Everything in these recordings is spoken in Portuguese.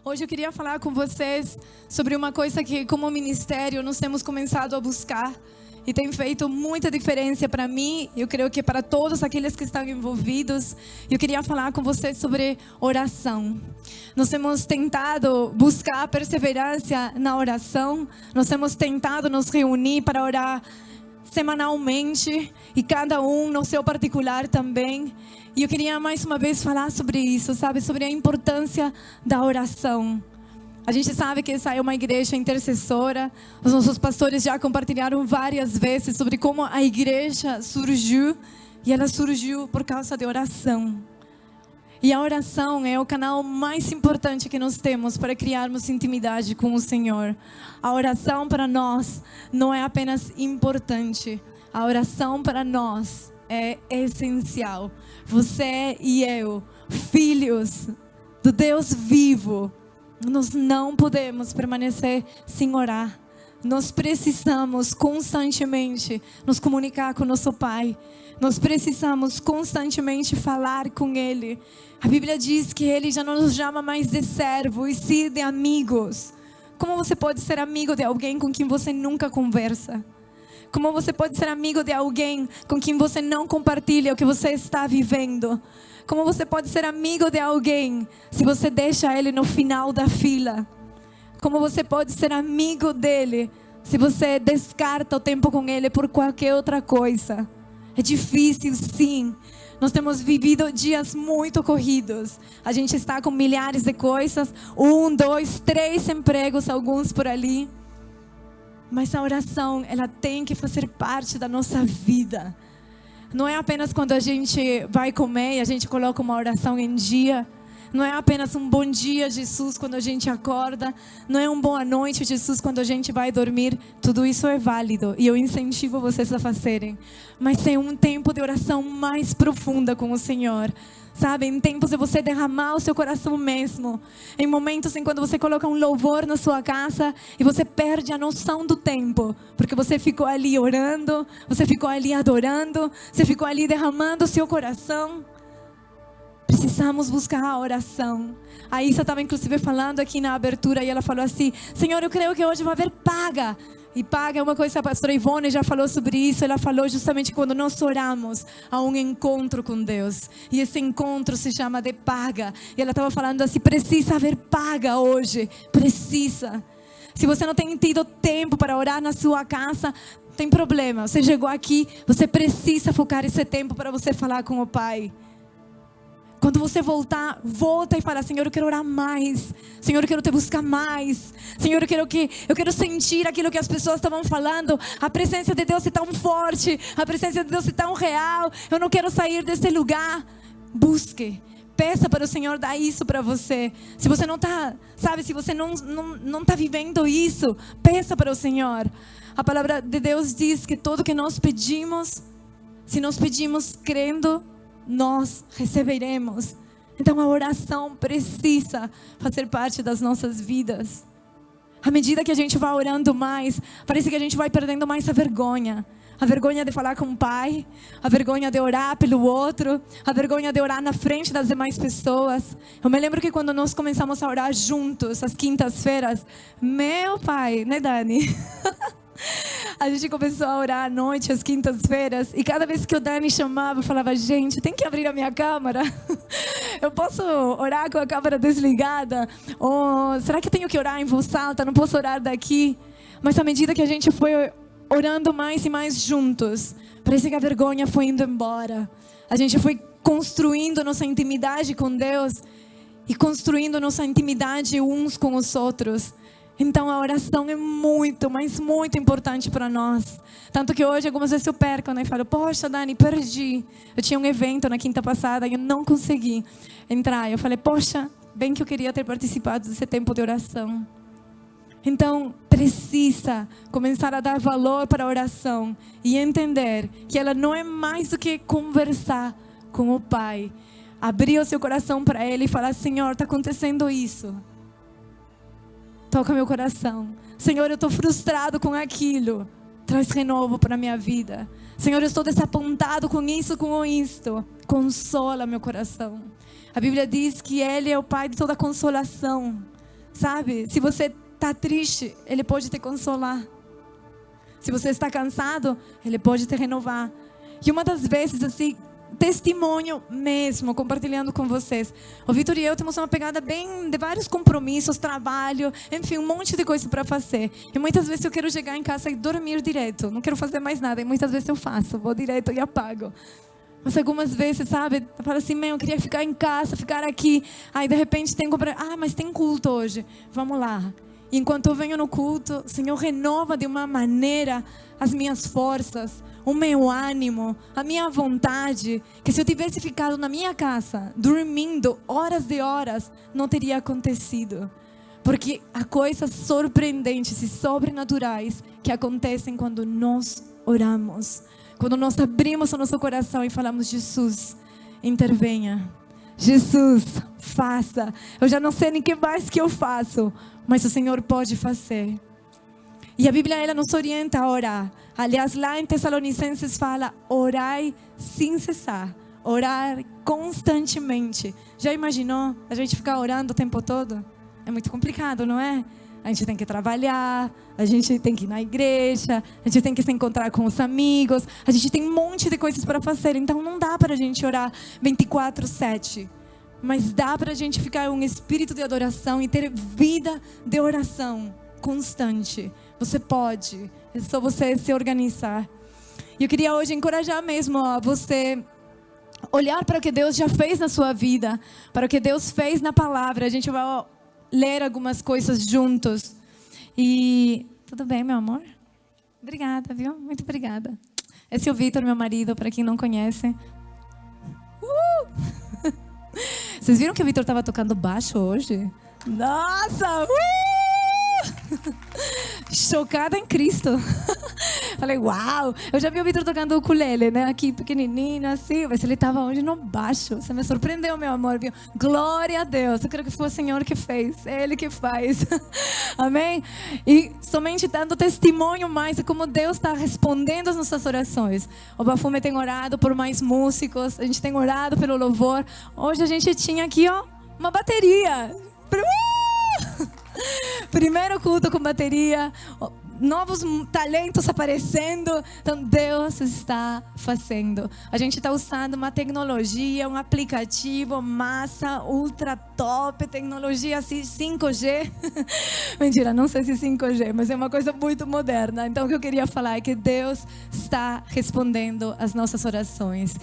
Hoje eu queria falar com vocês sobre uma coisa que, como ministério, nós temos começado a buscar e tem feito muita diferença para mim, eu creio que para todos aqueles que estão envolvidos. Eu queria falar com vocês sobre oração. Nós temos tentado buscar perseverança na oração, nós temos tentado nos reunir para orar semanalmente e cada um no seu particular também. E eu queria mais uma vez falar sobre isso, sabe? Sobre a importância da oração. A gente sabe que essa é uma igreja intercessora. Os nossos pastores já compartilharam várias vezes sobre como a igreja surgiu. E ela surgiu por causa de oração. E a oração é o canal mais importante que nós temos para criarmos intimidade com o Senhor. A oração para nós não é apenas importante. A oração para nós é essencial. Você e eu, filhos do Deus vivo, nós não podemos permanecer sem orar. Nós precisamos constantemente nos comunicar com nosso Pai. Nós precisamos constantemente falar com Ele. A Bíblia diz que Ele já não nos chama mais de servo, e sim de amigos. Como você pode ser amigo de alguém com quem você nunca conversa? Como você pode ser amigo de alguém com quem você não compartilha o que você está vivendo? Como você pode ser amigo de alguém se você deixa ele no final da fila? Como você pode ser amigo dele se você descarta o tempo com ele por qualquer outra coisa? É difícil, sim. Nós temos vivido dias muito corridos. A gente está com milhares de coisas, 1, 2, 3 empregos, alguns por ali. Mas a oração, ela tem que fazer parte da nossa vida. Não é apenas quando a gente vai comer e a gente coloca uma oração em dia. Não é apenas um bom dia, Jesus, quando a gente acorda. Não é um boa noite, Jesus, quando a gente vai dormir. Tudo isso é válido e eu incentivo vocês a fazerem. Mas é um tempo de oração mais profunda com o Senhor. Sabe, em tempos de você derramar o seu coração mesmo. Em momentos em quando você coloca um louvor na sua casa e você perde a noção do tempo. Porque você ficou ali orando, você ficou ali adorando, você ficou ali derramando o seu coração. Precisamos buscar a oração. A Isa estava inclusive falando aqui na abertura e ela falou assim: Senhor, eu creio que hoje vai haver paga. E paga é uma coisa, a pastora Ivone já falou sobre isso. Ela falou justamente quando nós oramos a um encontro com Deus. E esse encontro se chama de paga. E ela estava falando assim: precisa haver paga hoje. Precisa. Se você não tem tido tempo para orar na sua casa, tem problema. Você chegou aqui, você precisa focar esse tempo para você falar com o Pai. Quando você voltar, volta e fala: Senhor, eu quero orar mais. Senhor, eu quero te buscar mais. Senhor, eu quero sentir aquilo que as pessoas estavam falando. A presença de Deus é tão forte. A presença de Deus é tão real. Eu não quero sair desse lugar. Busque. Peça para o Senhor dar isso para você. Se você não está, sabe, se você não está vivendo isso, peça para o Senhor. A palavra de Deus diz que tudo que nós pedimos, se nós pedimos crendo, nós receberemos. Então a oração precisa fazer parte das nossas vidas. À medida que a gente vai orando mais, parece que a gente vai perdendo mais a vergonha. A vergonha de falar com o Pai, a vergonha de orar pelo outro, a vergonha de orar na frente das demais pessoas. Eu me lembro que quando nós começamos a orar juntos, às quintas-feiras, meu Pai, né, Dani? A gente começou a orar à noite, às quintas-feiras, e cada vez que o Dani chamava, eu falava: gente, tem que abrir a minha câmera? Eu posso orar com a câmera desligada? Ou será que eu tenho que orar em voz alta? Não posso orar daqui? Mas à medida que a gente foi orando mais e mais juntos, parece que a vergonha foi indo embora. A gente foi construindo nossa intimidade com Deus e construindo nossa intimidade uns com os outros. Então a oração é muito, mas muito importante para nós. Tanto que hoje algumas vezes eu perco, né? E falo: poxa, Dani, perdi. Eu tinha um evento na quinta passada e eu não consegui entrar. Eu falei: poxa, bem que eu queria ter participado desse tempo de oração. Então precisa começar a dar valor para a oração e entender que ela não é mais do que conversar com o Pai. Abrir o seu coração para Ele e falar: Senhor, está acontecendo isso. Toca meu coração. Senhor, eu estou frustrado com aquilo. Traz renovo para a minha vida. Senhor, eu estou desapontado com isso, com isto. Consola meu coração. A Bíblia diz que Ele é o Pai de toda consolação. sabe? Se você está triste, Ele pode te consolar. Se você está cansado, Ele pode te renovar. E uma das vezes, assim, testemunho mesmo, compartilhando com vocês. O Vitor e eu temos uma pegada bem de vários compromissos, trabalho, enfim, um monte de coisa para fazer. E muitas vezes eu quero chegar em casa e dormir direto. Não quero fazer mais nada. E muitas vezes eu faço, vou direto e apago. Mas algumas vezes, sabe, eu falo assim, eu queria ficar em casa, ficar aqui. Aí de repente tem que comprar, mas tem culto hoje. Vamos lá. E enquanto eu venho no culto, o Senhor renova de uma maneira as minhas forças, o meu ânimo, a minha vontade, que se eu tivesse ficado na minha casa, dormindo horas e horas, não teria acontecido. Porque há coisas surpreendentes e sobrenaturais que acontecem quando nós oramos. Quando nós abrimos o nosso coração e falamos, Jesus, intervenha. Jesus, faça. Eu já não sei nem o que mais que eu faço, mas o Senhor pode fazer. E a Bíblia, ela nos orienta a orar. Aliás, lá em Tessalonicenses fala, orai sem cessar. Orar constantemente. Já imaginou a gente ficar orando o tempo todo? É muito complicado, não é? A gente tem que trabalhar, a gente tem que ir na igreja, a gente tem que se encontrar com os amigos, a gente tem um monte de coisas para fazer, então não dá para a gente orar 24/7. Mas dá para a gente ficar em um espírito de adoração e ter vida de oração constante. Você pode, é só você se organizar. E eu queria hoje encorajar mesmo a você olhar para o que Deus já fez na sua vida, para o que Deus fez na palavra. A gente vai ler algumas coisas juntos. E tudo bem, meu amor? Obrigada, viu? Muito obrigada. Esse é o Vitor, meu marido, para quem não conhece. Vocês viram que o Vitor estava tocando baixo hoje? Nossa! Chocada em Cristo. Falei, uau! Eu já vi o Vitor tocando o ukulele, né? Aqui pequenininho, assim. Mas ele estava hoje no baixo. Você me surpreendeu, meu amor, viu? Glória a Deus. Eu creio que foi o Senhor que fez. É Ele que faz. Amém? E somente dando testemunho mais de como Deus está respondendo as nossas orações. O Bafume tem orado por mais músicos. A gente tem orado pelo louvor. Hoje a gente tinha aqui, ó, uma bateria. Primeiro culto com bateria, novos talentos aparecendo. Então Deus está fazendo. A gente está usando uma tecnologia, um aplicativo massa, ultra top, tecnologia assim 5G. Mentira, não sei se 5G, mas é uma coisa muito moderna. Então o que eu queria falar é que Deus está respondendo às nossas orações.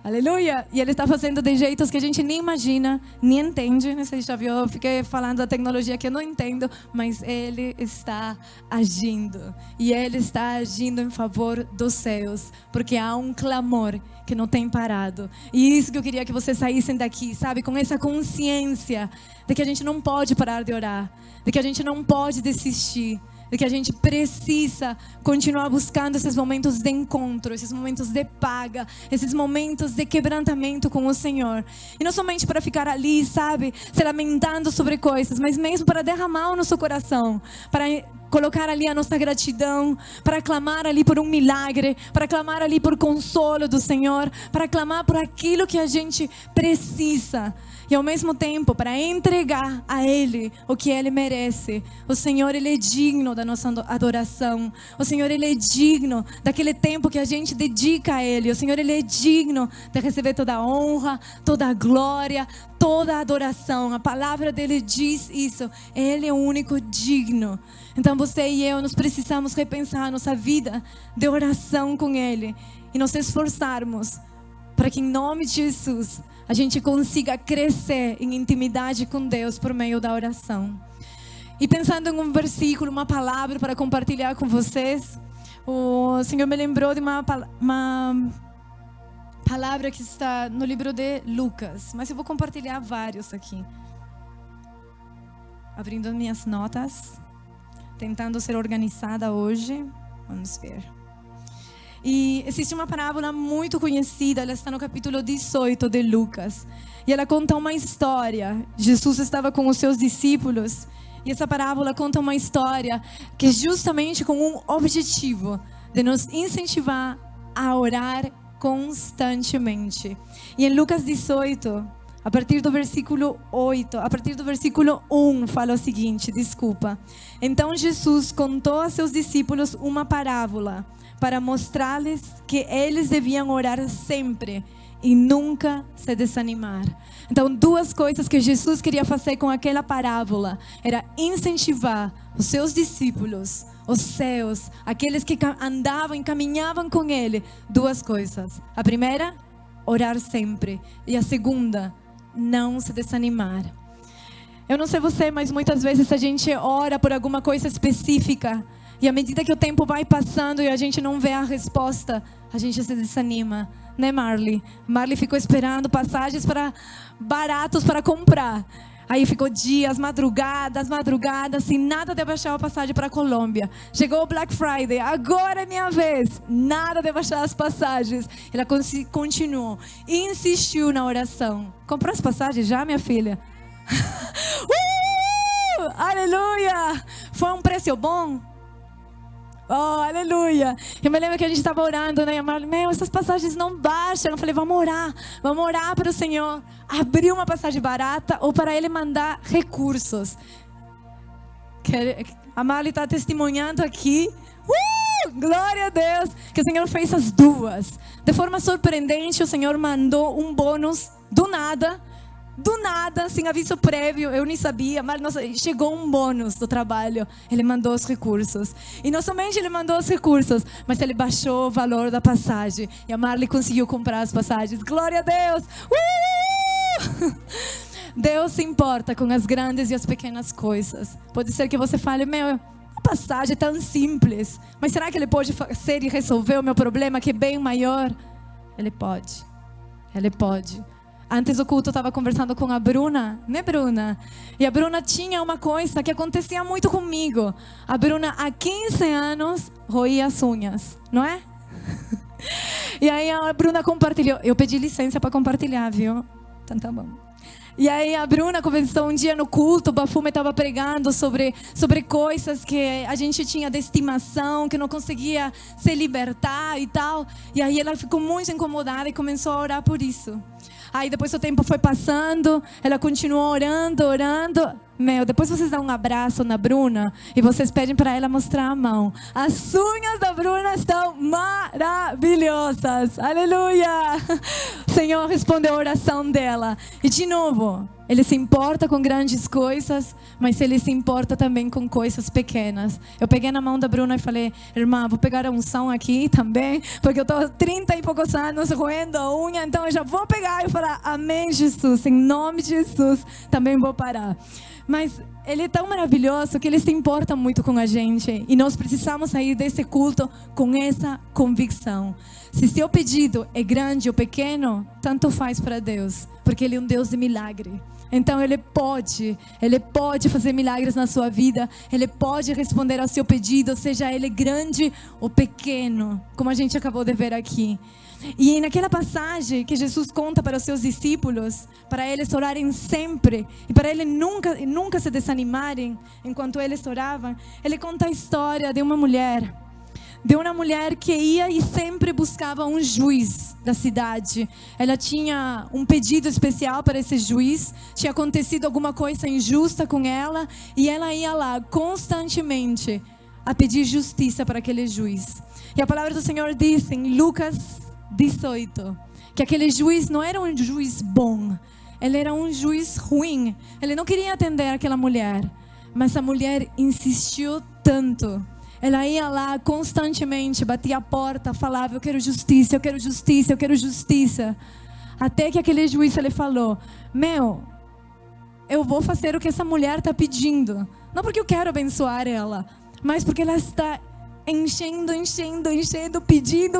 Aleluia! E Ele está fazendo de jeitos que a gente nem imagina, nem entende. Não sei se já viu, eu fiquei falando da tecnologia que eu não entendo, mas Ele está agindo. E Ele está agindo em favor dos céus, porque há um clamor que não tem parado. E isso que eu queria que vocês saíssem daqui, sabe? Com essa consciência de que a gente não pode parar de orar, de que a gente não pode desistir, de que a gente precisa continuar buscando esses momentos de encontro, esses momentos de paga, esses momentos de quebrantamento com o Senhor. E não somente para ficar ali, sabe, se lamentando sobre coisas, mas mesmo para derramar o nosso coração, para colocar ali a nossa gratidão, para clamar ali por um milagre, para clamar ali por consolo do Senhor, para clamar por aquilo que a gente precisa. E ao mesmo tempo, para entregar a Ele o que Ele merece. O Senhor, Ele é digno da nossa adoração. O Senhor, Ele é digno daquele tempo que a gente dedica a Ele. O Senhor, Ele é digno de receber toda a honra, toda a glória, toda a adoração. A palavra dEle diz isso. Ele é o único digno. Então você e eu, nós precisamos repensar a nossa vida de oração com Ele. E nos esforçarmos para que em nome de Jesus a gente consiga crescer em intimidade com Deus por meio da oração. E pensando em um versículo, uma palavra para compartilhar com vocês, o Senhor me lembrou de uma palavra que está no livro de Lucas, mas eu vou compartilhar vários aqui. Abrindo as minhas notas, tentando ser organizada hoje. Vamos ver. E existe uma parábola muito conhecida, ela está no capítulo 18 de Lucas. E ela conta uma história. Jesus estava com os seus discípulos. E essa parábola conta uma história que é justamente com um objetivo de nos incentivar a orar constantemente. E em Lucas 18, A partir do versículo 8, a partir do versículo 1, fala o seguinte, desculpa. Então Jesus contou a seus discípulos uma parábola para mostrar-lhes que eles deviam orar sempre e nunca se desanimar. Então, duas coisas que Jesus queria fazer com aquela parábola era incentivar os seus discípulos, os seus, aqueles que andavam e caminhavam com ele. Duas coisas. A primeira, orar sempre. E a segunda, não se desanimar. Eu não sei você, mas muitas vezes a gente ora por alguma coisa específica e à medida que o tempo vai passando e a gente não vê a resposta, a gente se desanima, né, Marley? Marley ficou esperando passagens baratos para comprar. Aí ficou dias, madrugadas, e nada de baixar a passagem para a Colômbia. Chegou o Black Friday, agora é minha vez. Nada de baixar as passagens. Ela continuou, insistiu na oração. Comprou as passagens já, minha filha? Aleluia! Foi um preço bom? Oh, aleluia! Eu me lembro que a gente estava orando, né? Meu, essas passagens não baixam. Eu falei, vamos orar para o Senhor abrir uma passagem barata ou para Ele mandar recursos. A Marley está testemunhando aqui. Glória a Deus! Que o Senhor fez as duas. De forma surpreendente, o Senhor mandou um bônus do nada, sem aviso prévio, eu nem sabia, mas chegou um bônus do trabalho, ele mandou os recursos, e não somente ele mandou os recursos, mas ele baixou o valor da passagem, e a Marley conseguiu comprar as passagens. Glória a Deus! Deus se importa com as grandes e as pequenas coisas. Pode ser que você fale, a passagem é tão simples, mas será que Ele pode fazer e resolver o meu problema que é bem maior? Ele pode. Antes do culto eu estava conversando com a Bruna, né, Bruna? E a Bruna tinha uma coisa que acontecia muito comigo. A Bruna, há 15 anos, roía as unhas, não é? E aí a Bruna compartilhou. Eu pedi licença para compartilhar, viu? Então tá bom. E aí a Bruna conversou um dia no culto, o Bafume estava pregando sobre coisas que a gente tinha de estimação, que não conseguia se libertar e tal. E aí ela ficou muito incomodada e começou a orar por isso. Aí depois o tempo foi passando, ela continuou orando. Depois vocês dão um abraço na Bruna e vocês pedem para ela mostrar a mão. As unhas da Bruna estão maravilhosas. Aleluia! O Senhor respondeu a oração dela. E de novo, Ele se importa com grandes coisas, mas Ele se importa também com coisas pequenas. Eu peguei na mão da Bruna e falei, irmã, vou pegar a unção aqui também, porque eu estou 30 e poucos anos roendo a unha, então eu já vou pegar e falar, amém, Jesus, em nome de Jesus, também vou parar. Mas Ele é tão maravilhoso que Ele se importa muito com a gente. E nós precisamos sair desse culto com essa convicção. Se seu pedido é grande ou pequeno, tanto faz para Deus. Porque Ele é um Deus de milagre. Então Ele pode fazer milagres na sua vida. Ele pode responder ao seu pedido, seja ele grande ou pequeno. Como a gente acabou de ver aqui. E naquela passagem que Jesus conta para os seus discípulos, para eles orarem sempre e para eles nunca se desanimarem enquanto eles oravam, Ele conta a história de uma mulher que ia e sempre buscava um juiz da cidade. Ela tinha um pedido especial para esse juiz, tinha acontecido alguma coisa injusta com ela e ela ia lá constantemente a pedir justiça para aquele juiz. E a palavra do Senhor diz em Lucas 18, que aquele juiz não era um juiz bom, ele era um juiz ruim. Ele não queria atender aquela mulher, mas a mulher insistiu tanto. Ela ia lá constantemente, batia a porta, falava, eu quero justiça, eu quero justiça, eu quero justiça. Até que aquele juiz ele falou, eu vou fazer o que essa mulher está pedindo. Não porque eu quero abençoar ela, mas porque ela está enchendo,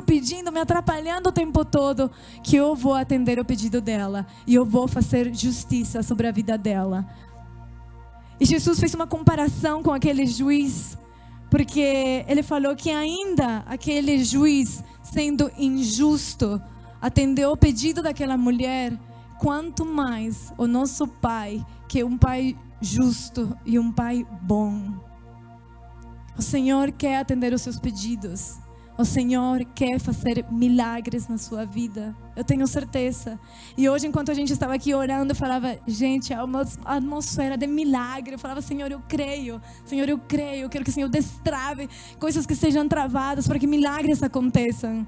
pedindo, me atrapalhando o tempo todo, que eu vou atender o pedido dela e eu vou fazer justiça sobre a vida dela. E Jesus fez uma comparação com aquele juiz, porque ele falou que ainda aquele juiz, sendo injusto, atendeu o pedido daquela mulher, quanto mais o nosso Pai, que é um Pai justo e um Pai bom. O Senhor quer atender os seus pedidos. O Senhor quer fazer milagres na sua vida. Eu tenho certeza. E hoje, enquanto a gente estava aqui orando, eu falava, gente, é uma atmosfera de milagre. Eu falava, Senhor, eu creio. Senhor, eu creio. Eu quero que o Senhor destrave coisas que sejam travadas para que milagres aconteçam.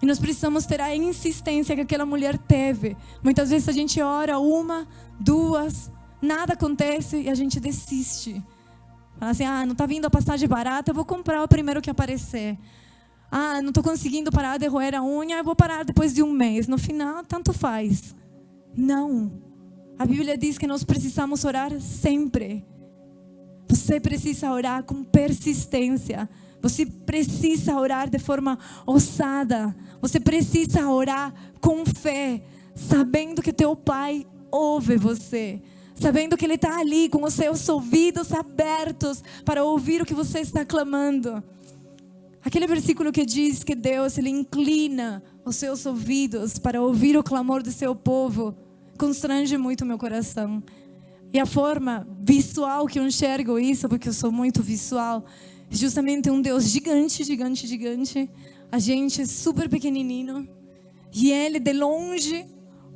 E nós precisamos ter a insistência que aquela mulher teve. Muitas vezes a gente ora 1, 2, nada acontece e a gente desiste. Fala assim, não está vindo a passagem barata, eu vou comprar o primeiro que aparecer. Não estou conseguindo parar de roer a unha, eu vou parar depois de 1 mês. No final, tanto faz. Não. A Bíblia diz que nós precisamos orar sempre. Você precisa orar com persistência. Você precisa orar de forma ousada. Você precisa orar com fé, sabendo que teu Pai ouve você. Sabendo que Ele está ali com os seus ouvidos abertos para ouvir o que você está clamando. Aquele versículo que diz que Deus, Ele inclina os seus ouvidos para ouvir o clamor do seu povo, constrange muito o meu coração. E a forma visual que eu enxergo isso, porque eu sou muito visual, é justamente um Deus gigante, gigante, gigante. A gente super pequenininho. E Ele de longe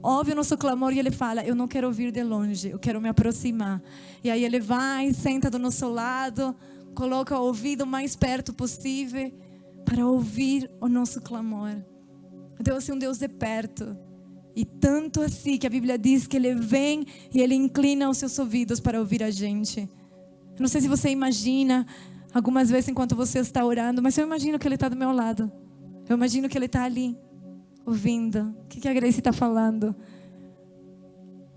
ouve o nosso clamor e Ele fala, eu não quero ouvir de longe, eu quero me aproximar. E aí Ele vai, senta do nosso lado, coloca o ouvido mais perto possível para ouvir o nosso clamor. Deus é um Deus de perto. E tanto assim que a Bíblia diz que Ele vem e Ele inclina os seus ouvidos para ouvir a gente. Eu não sei se você imagina, algumas vezes enquanto você está orando, mas eu imagino que Ele está do meu lado. Eu imagino que Ele está ali, ouvindo. O que a Grace está falando?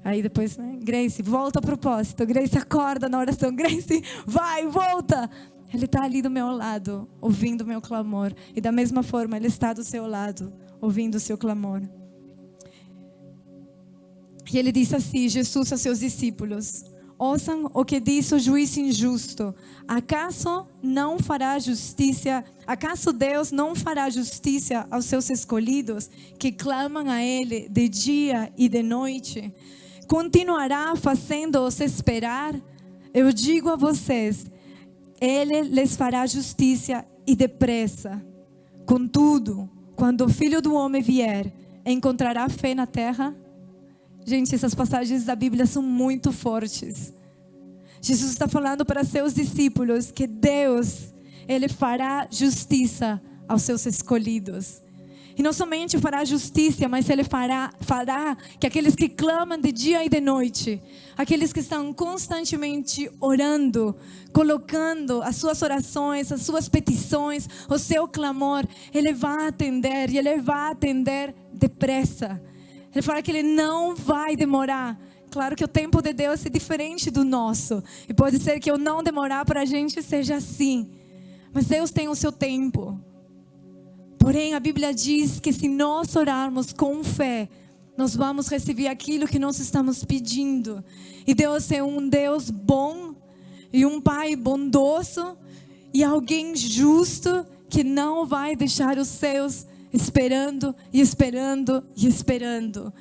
Aí depois, Grace, volta ao propósito. Grace, acorda na oração. Grace, vai, volta. Ele está ali do meu lado, ouvindo o meu clamor. E da mesma forma, Ele está do seu lado, ouvindo o seu clamor. E Ele disse assim, Jesus aos seus discípulos: ouçam o que diz o juiz injusto. Acaso Deus não fará justiça aos seus escolhidos, que clamam a Ele de dia e de noite? Continuará fazendo-os esperar? Eu digo a vocês, Ele lhes fará justiça e depressa. Contudo, quando o Filho do Homem vier, encontrará fé na terra? Gente, essas passagens da Bíblia são muito fortes. Jesus está falando para seus discípulos que Deus, Ele fará justiça aos seus escolhidos. E não somente fará justiça, mas Ele fará que aqueles que clamam de dia e de noite, aqueles que estão constantemente orando, colocando as suas orações, as suas petições, o seu clamor, Ele vai atender, e Ele vai atender depressa. Ele fala que Ele não vai demorar. Claro que o tempo de Deus é diferente do nosso. E pode ser que o não demorar para a gente seja assim. Mas Deus tem o seu tempo. Porém, a Bíblia diz que se nós orarmos com fé, nós vamos receber aquilo que nós estamos pedindo. E Deus é um Deus bom, e um Pai bondoso, e alguém justo, que não vai deixar os seus esperando e esperando e esperando.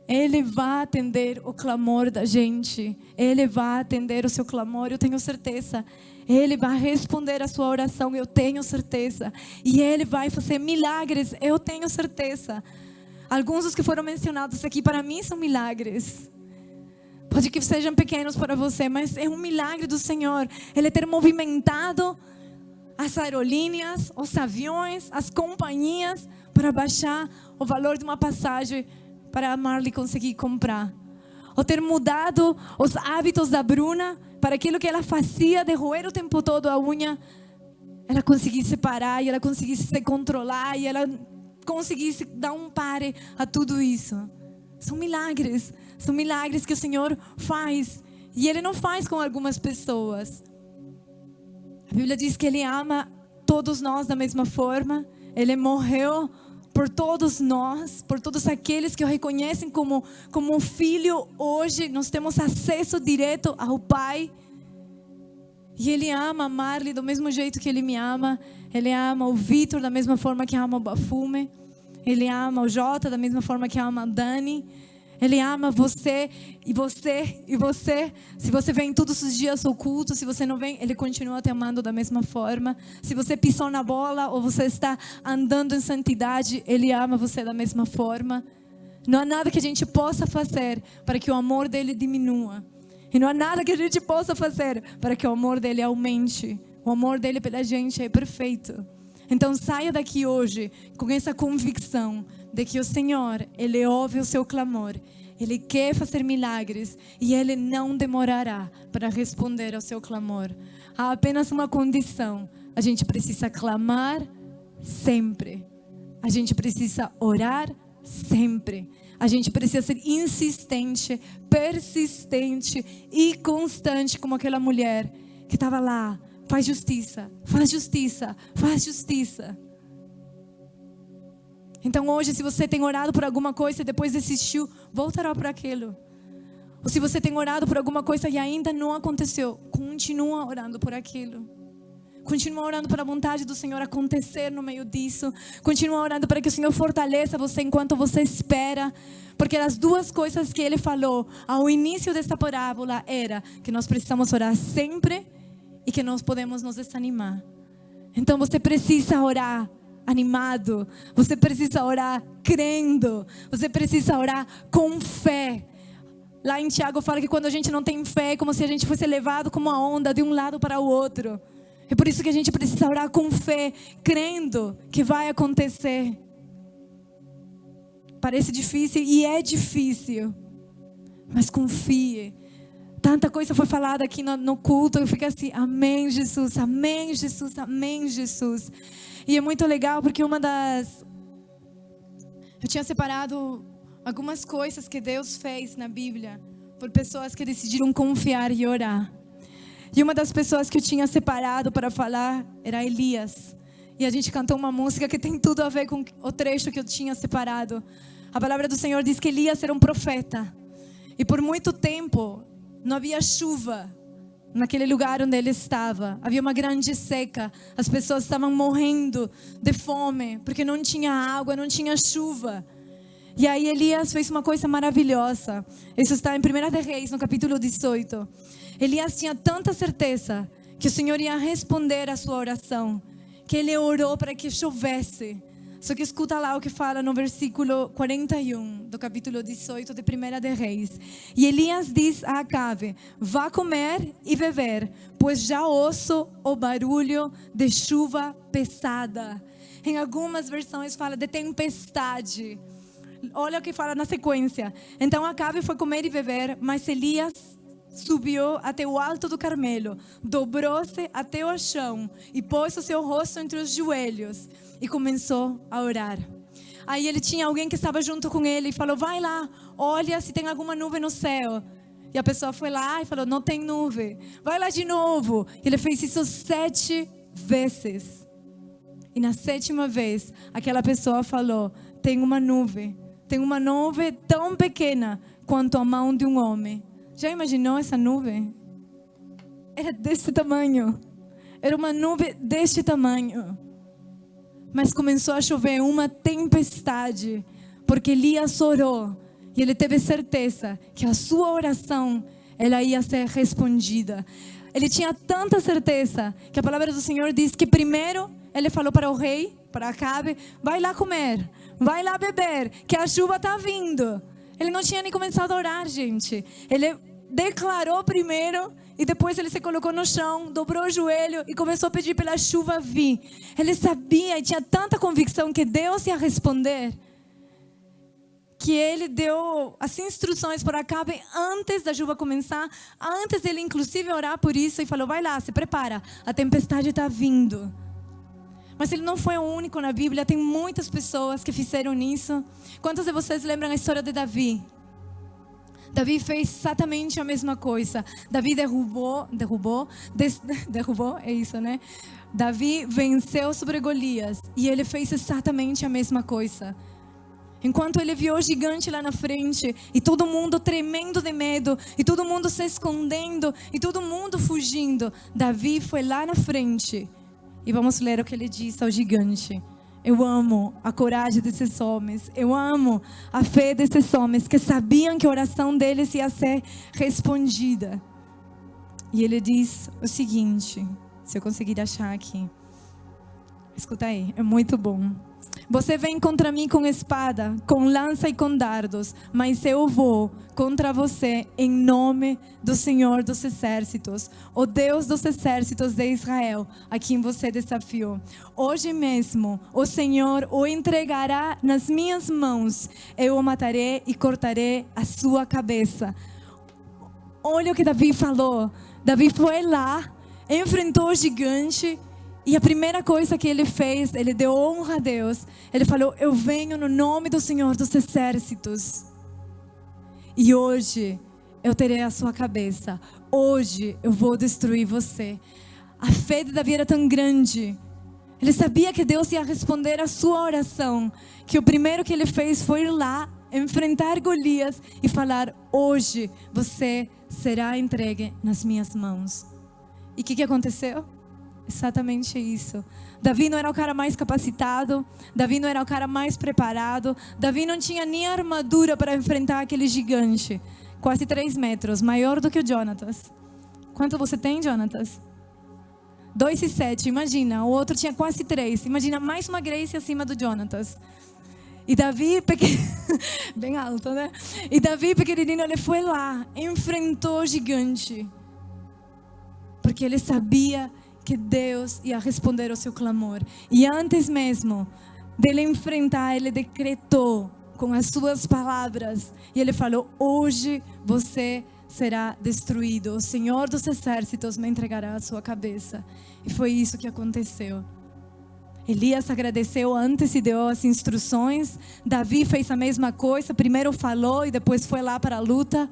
Ele vai atender o clamor da gente. Ele vai atender o seu clamor, eu tenho certeza. Ele vai responder a sua oração, eu tenho certeza. E Ele vai fazer milagres, eu tenho certeza. Alguns dos que foram mencionados aqui para mim são milagres. Pode que sejam pequenos para você, mas é um milagre do Senhor. Ele ter movimentado as aerolíneas, os aviões, as companhias para baixar o valor de uma passagem para a Marley conseguir comprar. Ou ter mudado os hábitos da Bruna para aquilo que ela fazia de roer o tempo todo a unha, ela conseguisse parar e ela conseguisse se controlar e ela conseguisse dar um pare a tudo isso. São milagres que o Senhor faz, e Ele não faz com algumas pessoas. A Bíblia diz que Ele ama todos nós da mesma forma. Ele morreu por todos nós, por todos aqueles que o reconhecem como um filho. Hoje nós temos acesso direto ao Pai. E Ele ama a Marley do mesmo jeito que Ele me ama. Ele ama o Vitor da mesma forma que ama o Bafume. Ele ama o Jota da mesma forma que ama a Dani. Ele ama você e você e você. Se você vem todos os dias ao culto, se você não vem, Ele continua te amando da mesma forma. Se você pisou na bola ou você está andando em santidade, Ele ama você da mesma forma. Não há nada que a gente possa fazer para que o amor dele diminua. E não há nada que a gente possa fazer para que o amor dele aumente. O amor dele pela gente é perfeito. Então saia daqui hoje com essa convicção de que o Senhor, Ele ouve o seu clamor. Ele quer fazer milagres e Ele não demorará para responder ao seu clamor. Há apenas uma condição: a gente precisa clamar sempre. A gente precisa orar sempre. A gente precisa ser insistente, persistente e constante, como aquela mulher que estava lá. Faz justiça, faz justiça, faz justiça. Então hoje, se você tem orado por alguma coisa e depois desistiu, volta a orar por aquilo. Ou se você tem orado por alguma coisa e ainda não aconteceu, continua orando por aquilo. Continua orando para a vontade do Senhor acontecer no meio disso. Continua orando para que o Senhor fortaleça você enquanto você espera. Porque as duas coisas que Ele falou ao início dessa parábola era que nós precisamos orar sempre e que nós podemos nos desanimar. Então você precisa orar animado. Você precisa orar crendo. Você precisa orar com fé. Lá em Tiago fala que quando a gente não tem fé, é como se a gente fosse levado como uma onda de um lado para o outro. É por isso que a gente precisa orar com fé, crendo que vai acontecer. Parece difícil e é difícil, mas confie. Tanta coisa foi falada aqui no culto, eu fico assim, amém Jesus, amém Jesus, amém Jesus. E é muito legal porque eu tinha separado algumas coisas que Deus fez na Bíblia por pessoas que decidiram confiar e orar. E uma das pessoas que eu tinha separado para falar era Elias. E a gente cantou uma música que tem tudo a ver com o trecho que eu tinha separado. A palavra do Senhor diz que Elias era um profeta. E por muito tempo não havia chuva naquele lugar onde ele estava. Havia uma grande seca. As pessoas estavam morrendo de fome porque não tinha água, não tinha chuva. E aí Elias fez uma coisa maravilhosa. Isso está em 1 Reis, no capítulo 18. Elias tinha tanta certeza que o Senhor ia responder a sua oração, que ele orou para que chovesse. Só que escuta lá o que fala no versículo 41 do capítulo 18 de 1 Reis. E Elias diz a Acabe: vá comer e beber, pois já ouço o barulho de chuva pesada. Em algumas versões fala de tempestade. Olha o que fala na sequência. Então Acabe foi comer e beber, mas Elias subiu até o alto do Carmelo, dobrou-se até o chão e pôs o seu rosto entre os joelhos e começou a orar. Aí ele tinha alguém que estava junto com ele e falou: vai lá, olha se tem alguma nuvem no céu. E a pessoa foi lá e falou: não tem nuvem. Vai lá de novo. Ele fez isso 7 vezes. E na 7ª vez, aquela pessoa falou: tem uma nuvem tão pequena quanto a mão de um homem. Já imaginou essa nuvem? Era desse tamanho. Era uma nuvem deste tamanho. Mas começou a chover uma tempestade, porque Elias orou e ele teve certeza que a sua oração ela ia ser respondida. Ele tinha tanta certeza que a palavra do Senhor diz que primeiro ele falou para o rei, para Acabe: vai lá comer, vai lá beber, que a chuva está vindo. Ele não tinha nem começado a orar, gente. Ele declarou primeiro e depois ele se colocou no chão, dobrou o joelho e começou a pedir pela chuva vir. Ele sabia e tinha tanta convicção que Deus ia responder, que ele deu as instruções para Acabe antes da chuva começar, antes dele inclusive orar por isso, e falou: vai lá, se prepara, a tempestade está vindo. Mas ele não foi o único na Bíblia, tem muitas pessoas que fizeram isso. Quantos de vocês lembram a história de Davi? Davi fez exatamente a mesma coisa. Davi derrubou, é isso, né? Davi venceu sobre Golias e ele fez exatamente a mesma coisa. Enquanto ele viu o gigante lá na frente e todo mundo tremendo de medo e todo mundo se escondendo e todo mundo fugindo, Davi foi lá na frente. E vamos ler o que ele disse ao gigante. Eu amo a coragem desses homens. Eu amo a fé desses homens que sabiam que a oração deles ia ser respondida. E ele diz o seguinte, se eu conseguir achar aqui. Escuta aí, é muito bom. Você vem contra mim com espada, com lança e com dardos, mas eu vou contra você em nome do Senhor dos Exércitos, o Deus dos Exércitos de Israel, a quem você desafiou. Hoje mesmo o Senhor o entregará nas minhas mãos, eu o matarei e cortarei a sua cabeça. Olha o que Davi falou. Davi foi lá, enfrentou o gigante. E a primeira coisa que ele fez, ele deu honra a Deus. Ele falou, eu venho no nome do Senhor dos Exércitos. E hoje eu terei a sua cabeça. Hoje eu vou destruir você. A fé de Davi era tão grande. Ele sabia que Deus ia responder a sua oração. Que o primeiro que ele fez foi ir lá, enfrentar Golias e falar, hoje você será entregue nas minhas mãos. E o que aconteceu? Exatamente isso. Davi não era o cara mais capacitado. Davi não era o cara mais preparado. Davi não tinha nem armadura para enfrentar aquele gigante. Quase 3 metros, maior do que o Jonatas. Quanto você tem, Jonatas? 2,7, imagina. O outro tinha quase 3. Imagina mais uma Grace acima do Jonatas. E Davi, bem alto, né? E Davi, pequenininho, ele foi lá, enfrentou o gigante. Porque ele sabia que Deus ia responder ao seu clamor. E antes mesmo dele enfrentar, ele decretou com as suas palavras. E ele falou, hoje você será destruído. O Senhor dos Exércitos me entregará a sua cabeça. E foi isso que aconteceu. Elias agradeceu antes e deu as instruções. Davi fez a mesma coisa. Primeiro falou e depois foi lá para a luta.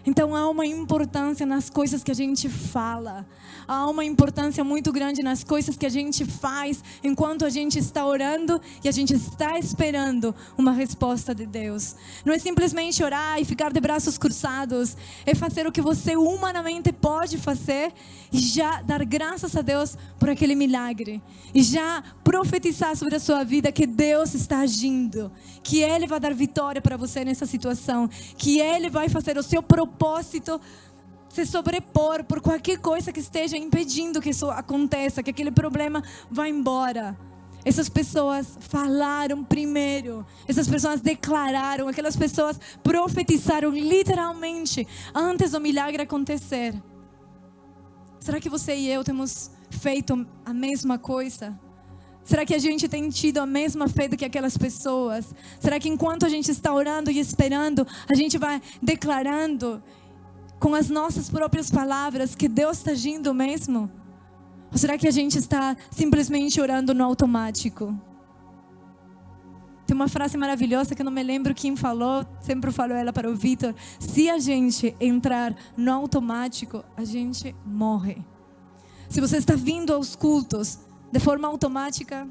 Então há uma importância nas coisas que a gente fala. Há uma importância muito grande nas coisas que a gente faz enquanto a gente está orando e a gente está esperando uma resposta de Deus. Não é simplesmente orar e ficar de braços cruzados. É fazer o que você humanamente pode fazer e já dar graças a Deus por aquele milagre. E já profetizar sobre a sua vida que Deus está agindo. Que Ele vai dar vitória para você nessa situação. Que Ele vai fazer o seu propósito se sobrepor por qualquer coisa que esteja impedindo que isso aconteça, que aquele problema vá embora. Essas pessoas falaram primeiro, essas pessoas declararam, aquelas pessoas profetizaram literalmente antes do milagre acontecer. Será que você e eu temos feito a mesma coisa? Será que a gente tem tido a mesma fé do que aquelas pessoas? Será que enquanto a gente está orando e esperando, a gente vai declarando com as nossas próprias palavras que Deus está agindo mesmo? Ou será que a gente está simplesmente orando no automático? Tem uma frase maravilhosa que eu não me lembro quem falou, sempre falo ela para o Vitor. Se a gente entrar no automático, a gente morre. Se você está vindo aos cultos de forma automática,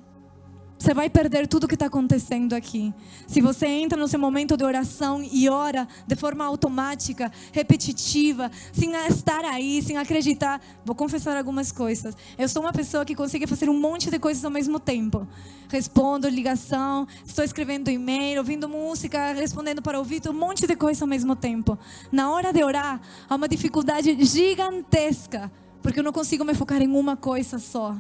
você vai perder tudo o que está acontecendo aqui. Se você entra no seu momento de oração e ora de forma automática, repetitiva, sem estar aí, sem acreditar. Vou confessar algumas coisas. Eu sou uma pessoa que consegue fazer um monte de coisas ao mesmo tempo. Respondo ligação, estou escrevendo e-mail, ouvindo música, respondendo para o Vitor, um monte de coisas ao mesmo tempo. Na hora de orar, há uma dificuldade gigantesca, porque eu não consigo me focar em uma coisa só.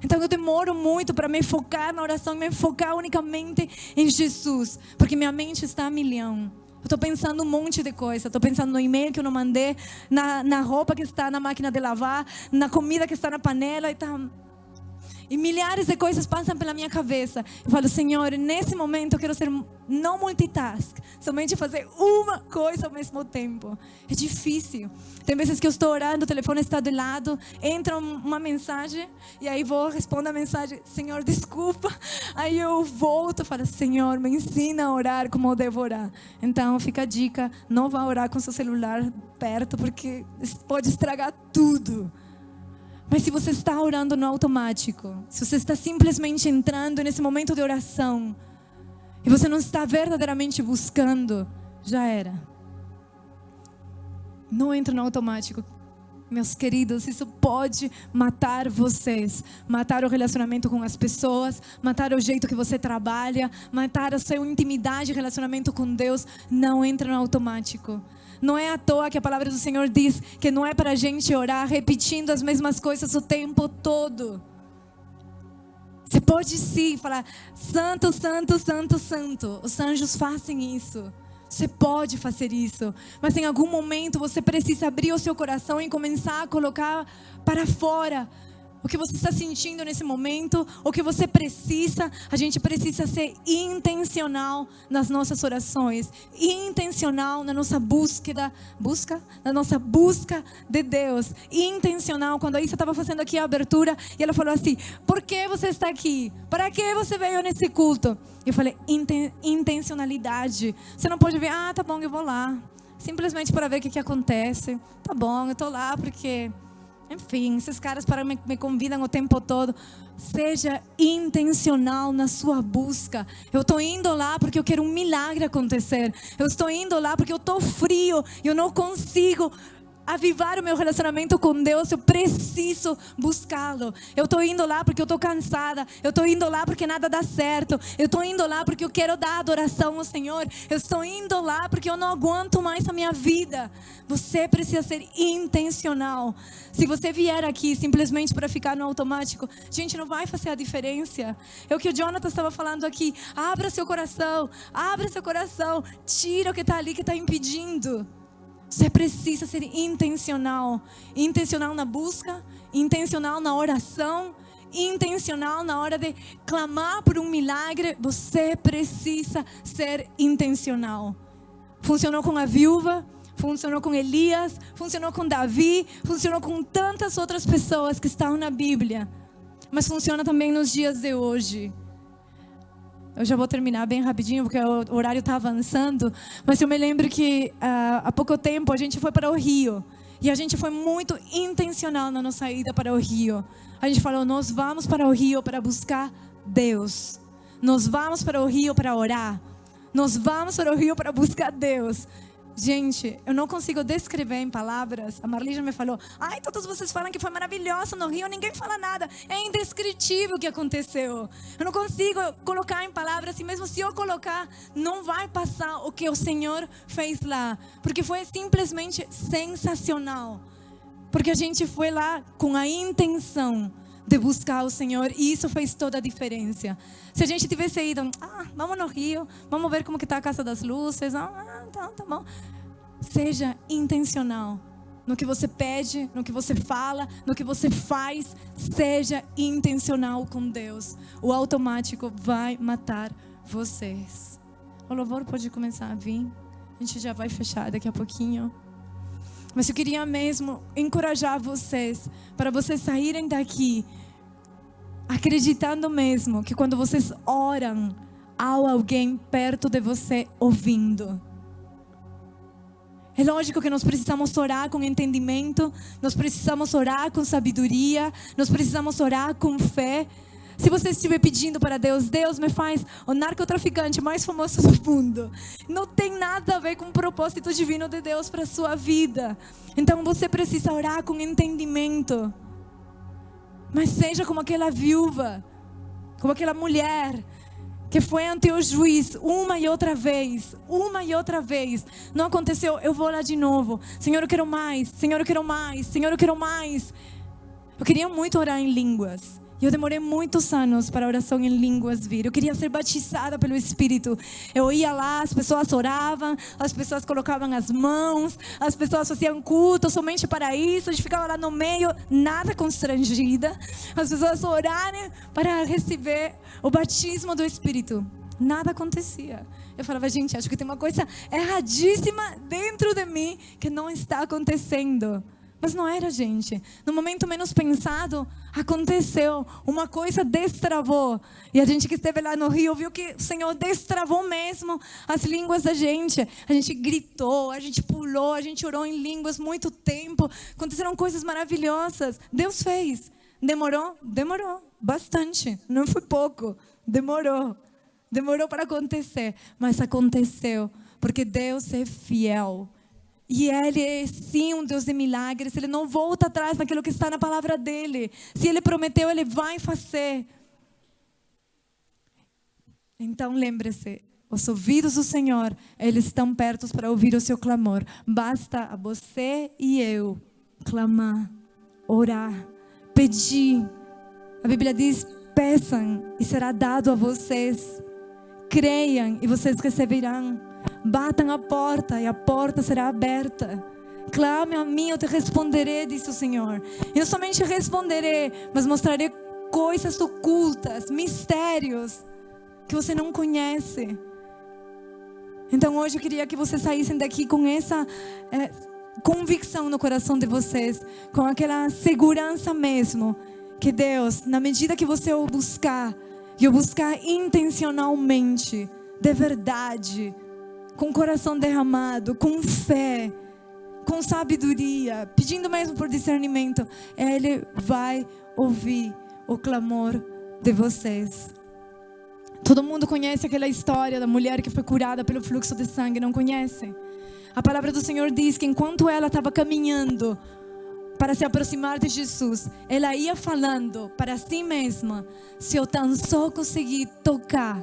Então eu demoro muito para me focar na oração, me focar unicamente em Jesus, porque minha mente está a milhão. Eu estou pensando um monte de coisa. Estou pensando no e-mail que eu não mandei, na roupa que está na máquina de lavar, na comida que está na panela e milhares de coisas passam pela minha cabeça. Eu falo, Senhor, nesse momento eu quero ser não multitask, somente fazer uma coisa ao mesmo tempo. É difícil. Tem vezes que eu estou orando, o telefone está do lado, entra uma mensagem e aí vou responder a mensagem, Senhor, desculpa. Aí eu volto e falo, Senhor, me ensina a orar como eu devo orar. Então fica a dica, não vá orar com seu celular perto, porque pode estragar tudo. Mas se você está orando no automático, se você está simplesmente entrando nesse momento de oração e você não está verdadeiramente buscando, já era. Não entra no automático. Meus queridos, isso pode matar vocês, matar o relacionamento com as pessoas, matar o jeito que você trabalha, matar a sua intimidade e relacionamento com Deus. Não entra no automático. Não é à toa que a palavra do Senhor diz que não é para a gente orar repetindo as mesmas coisas o tempo todo. Você pode sim falar, santo, santo, santo, santo. Os anjos fazem isso. Você pode fazer isso, mas em algum momento você precisa abrir o seu coração e começar a colocar para fora o que você está sentindo nesse momento, o que você precisa. A gente precisa ser intencional nas nossas orações, intencional na nossa na nossa busca de Deus, intencional. Quando a Isa estava fazendo aqui a abertura e ela falou assim, por que você está aqui? Para que você veio nesse culto? Eu falei, intencionalidade. Você não pode ver, tá bom, eu vou lá, simplesmente para ver o que acontece. Tá bom, eu estou lá porque... Enfim, esses caras me convidam o tempo todo. Seja intencional na sua busca. Eu estou indo lá porque eu quero um milagre acontecer. Eu estou indo lá porque eu estou frio e eu não consigo avivar o meu relacionamento com Deus. Eu preciso buscá-lo. Eu estou indo lá porque eu estou cansada. Eu estou indo lá porque nada dá certo. Eu estou indo lá porque eu quero dar adoração ao Senhor. Eu estou indo lá porque eu não aguento mais a minha vida. Você precisa ser intencional. Se você vier aqui simplesmente para ficar no automático, gente, não vai fazer a diferença. É o que o Jonathan estava falando aqui. Abra seu coração. Abra seu coração. Tira o que está ali, que está impedindo. Você precisa ser intencional. Intencional na busca, intencional na oração, intencional na hora de clamar por um milagre. Você precisa ser intencional. Funcionou com a viúva, funcionou com Elias, funcionou com Davi, funcionou com tantas outras pessoas que estão na Bíblia. Mas funciona também nos dias de hoje. Eu já vou terminar bem rapidinho, porque o horário está avançando. Mas eu me lembro que há pouco tempo a gente foi para o Rio. E a gente foi muito intencional na nossa ida para o Rio. A gente falou, nós vamos para o Rio para buscar Deus. Nós vamos para o Rio para orar. Nós vamos para o Rio para buscar Deus. Gente, eu não consigo descrever em palavras. A Marli já me falou, todos vocês falam que foi maravilhoso no Rio, ninguém fala nada. É indescritível o que aconteceu. Eu não consigo colocar em palavras, e mesmo se eu colocar, não vai passar o que o Senhor fez lá. Porque foi simplesmente sensacional. Porque a gente foi lá com a intenção de buscar o Senhor, e isso fez toda a diferença. Se a gente tivesse ido, vamos no Rio, vamos ver como que está a Casa das Luzes, tá bom. Seja intencional no que você pede, no que você fala, no que você faz. Seja intencional com Deus. O automático vai matar vocês. O louvor pode começar a vir. A gente já vai fechar daqui a pouquinho. Mas eu queria mesmo encorajar vocês, para vocês saírem daqui acreditando mesmo que quando vocês oram, há alguém perto de você ouvindo. É lógico que nós precisamos orar com entendimento, nós precisamos orar com sabedoria, nós precisamos orar com fé. Se você estiver pedindo para Deus, Deus me faz o narcotraficante mais famoso do mundo, não tem nada a ver com o propósito divino de Deus para a sua vida. Então você precisa orar com entendimento. Mas seja como aquela viúva, como aquela mulher que foi ante o juiz uma e outra vez. Não aconteceu, eu vou lá de novo. Senhor, eu quero mais. Senhor, eu quero mais. Senhor, eu quero mais. Eu queria muito orar em línguas. E eu demorei muitos anos para a oração em línguas vir. Eu queria ser batizada pelo Espírito. Eu ia lá, as pessoas oravam, as pessoas colocavam as mãos, as pessoas faziam culto somente para isso. A gente ficava lá no meio, nada constrangida. As pessoas orarem para receber o batismo do Espírito. Nada acontecia. Eu falava, gente, acho que tem uma coisa erradíssima dentro de mim que não está acontecendo. Mas não era, gente. No momento menos pensado, aconteceu. Uma coisa destravou. E a gente que esteve lá no Rio viu que o Senhor destravou mesmo as línguas da gente. A gente gritou, a gente pulou, a gente orou em línguas muito tempo. Aconteceram coisas maravilhosas. Deus fez. Demorou? Demorou. Bastante. Não foi pouco. Demorou. Demorou para acontecer. Mas aconteceu. Porque Deus é fiel. E Ele é sim um Deus de milagres. Ele não volta atrás daquilo que está na palavra dEle. Se Ele prometeu, Ele vai fazer. Então lembre-se, os ouvidos do Senhor, eles estão perto para ouvir o seu clamor. Basta a você e eu clamar, orar, pedir. A Bíblia diz, peçam e será dado a vocês. Creiam e vocês receberão. Batam a porta e a porta será aberta. Clame a mim, eu te responderei, disse o Senhor. E não somente responderei, mas mostrarei coisas ocultas, mistérios que você não conhece. Então hoje eu queria que vocês saíssem daqui com essa convicção no coração de vocês, com aquela segurança mesmo, que Deus, na medida que você o buscar, e o buscar intencionalmente, de verdade, com o coração derramado, com fé, com sabedoria, pedindo mesmo por discernimento, Ele vai ouvir o clamor de vocês. Todo mundo conhece aquela história da mulher que foi curada pelo fluxo de sangue, não conhece? A palavra do Senhor diz que enquanto ela estava caminhando para se aproximar de Jesus, ela ia falando para si mesma, se eu tão só conseguir tocar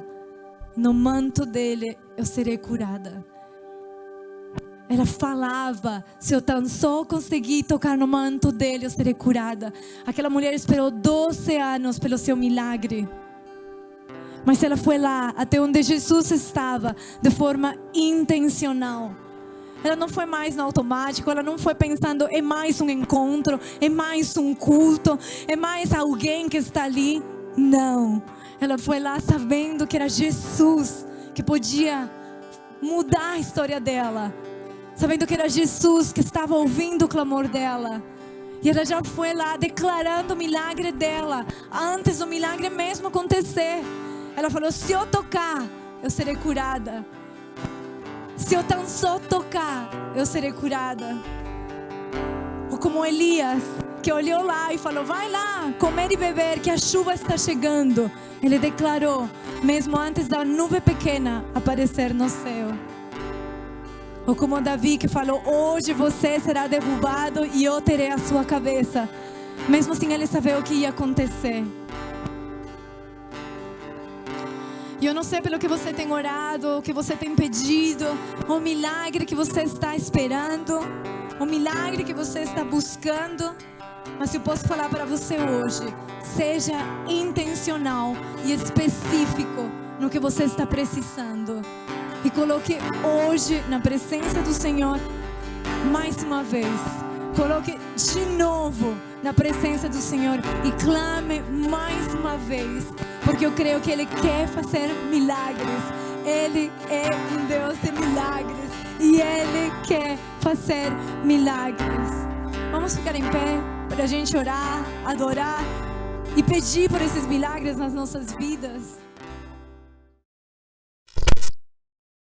no manto dele, eu serei curada. Ela falava, se eu tão só conseguir tocar no manto dele, eu serei curada. Aquela mulher esperou 12 anos pelo seu milagre. Mas ela foi lá, até onde Jesus estava, de forma intencional. Ela não foi mais no automático, ela não foi pensando, é mais um encontro, é mais um culto, é mais alguém que está ali. Não, ela foi lá sabendo que era Jesus que podia mudar a história dela. Sabendo que era Jesus que estava ouvindo o clamor dela. E ela já foi lá declarando o milagre dela, antes do milagre mesmo acontecer. Ela falou, se eu tocar, eu serei curada. Se eu tão só tocar, eu serei curada. Ou como Elias, que olhou lá e falou, vai lá, comer e beber, que a chuva está chegando. Ele declarou, mesmo antes da nuvem pequena aparecer no céu. Ou como Davi, que falou, hoje você será derrubado e eu terei a sua cabeça. Mesmo sem ele saber o que ia acontecer. E eu não sei pelo que você tem orado, o que você tem pedido, o milagre que você está esperando, o milagre que você está buscando. Mas eu posso falar para você hoje, seja intencional e específico no que você está precisando. E coloque hoje na presença do Senhor mais uma vez. Coloque de novo na presença do Senhor e clame mais uma vez. Porque eu creio que Ele quer fazer milagres. Ele é um Deus de milagres. E Ele quer fazer milagres. Vamos ficar em pé para a gente orar, adorar e pedir por esses milagres nas nossas vidas.